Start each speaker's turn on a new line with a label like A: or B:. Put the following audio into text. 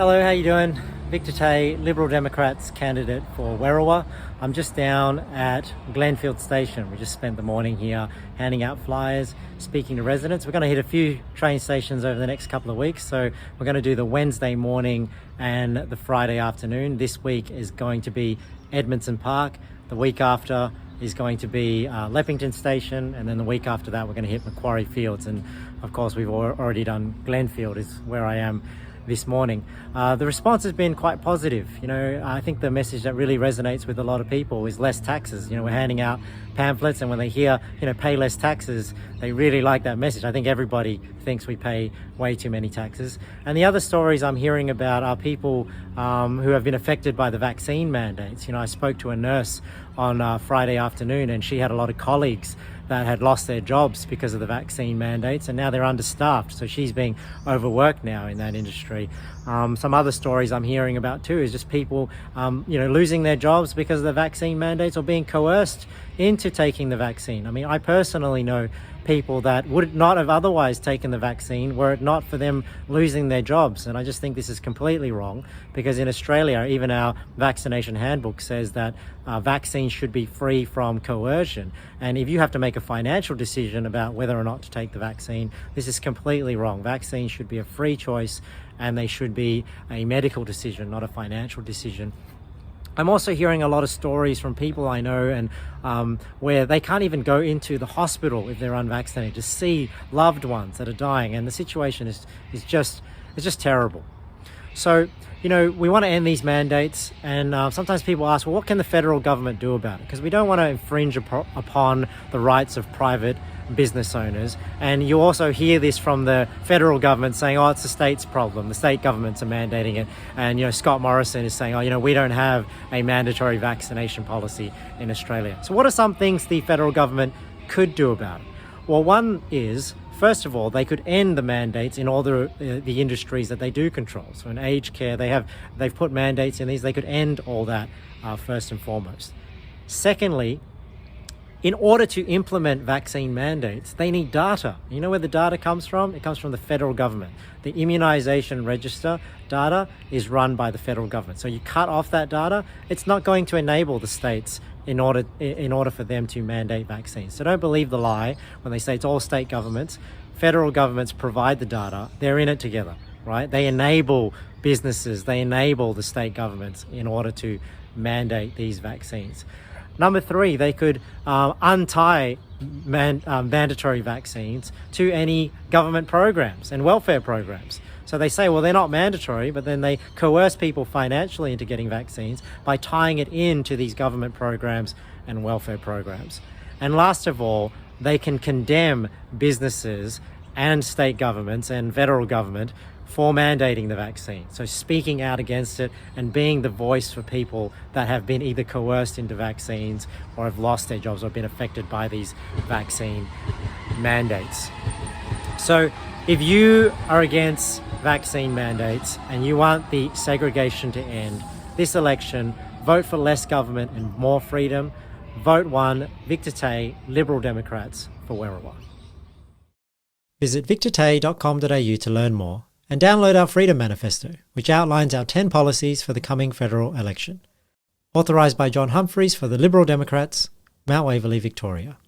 A: Hello, how you doing? Victor Tay, Liberal Democrats candidate for Werriwa. I'm just down at Glenfield Station. We just spent the morning here handing out flyers, speaking to residents. We're going to hit a few train stations over the next couple of weeks. So we're going to do the Wednesday morning and the Friday afternoon. This week is going to be Edmondson Park. The week after is going to be Leppington Station, and then the week after that we're going to hit Macquarie Fields. And of course we've already done Glenfield, is where I am this morning. The response has been quite positive. I think the message that really resonates with a lot of people is less taxes. We're handing out pamphlets, and when they hear, pay less taxes, they really like that message. I think everybody thinks we pay way too many taxes. And the other stories I'm hearing about are people who have been affected by the vaccine mandates. I spoke to a nurse on Friday afternoon, and she had a lot of colleagues that had lost their jobs because of the vaccine mandates, and now they're understaffed. So she's being overworked now in that industry. Some other stories I'm hearing about too is just people, losing their jobs because of the vaccine mandates or being coerced into taking the vaccine. I mean, I personally know people that would not have otherwise taken the vaccine were it not for them losing their jobs. And I just think this is completely wrong, because in Australia, even our vaccination handbook says that vaccines should be free from coercion. And if you have to make a financial decision about whether or not to take the vaccine, this is completely wrong. Vaccines should be a free choice, and they should be a medical decision, not a financial decision. I'm also hearing a lot of stories from people I know, and where they can't even go into the hospital if they're unvaccinated to see loved ones that are dying, and the situation is just terrible. So, we want to end these mandates, and sometimes people ask, well, what can the federal government do about it? Because we don't want to infringe upon the rights of private business owners. And you also hear this from the federal government saying, oh, it's the state's problem. The state governments are mandating it. And, Scott Morrison is saying, oh, we don't have a mandatory vaccination policy in Australia. So what are some things the federal government could do about it? Well, one is, first of all, they could end the mandates in all the industries that they do control. So in aged care, they've put mandates in these. They could end all that first and foremost. Secondly, in order to implement vaccine mandates, they need data. You know where the data comes from? It comes from the federal government. The immunisation register data is run by the federal government. So you cut off that data, it's not going to enable the states in order for them to mandate vaccines. So don't believe the lie when they say it's all state governments. Federal governments provide the data. They're in it together, right? They enable businesses, they enable the state governments in order to mandate these vaccines. Number three, they could untie mandatory vaccines to any government programs and welfare programs. So they say, well, they're not mandatory, but then they coerce people financially into getting vaccines by tying it into these government programs and welfare programs. And last of all, they can condemn businesses and state governments and federal government for mandating the vaccine. So speaking out against it and being the voice for people that have been either coerced into vaccines or have lost their jobs or been affected by these vaccine mandates. So if you are against vaccine mandates and you want the segregation to end, this election, vote for less government and more freedom. Vote 1, Victor Tay, Liberal Democrats for Werriwa. Visit victortay.com.au to learn more, and download our Freedom Manifesto, which outlines our 10 policies for the coming federal election. Authorised by John Humphreys for the Liberal Democrats, Mount Waverley, Victoria.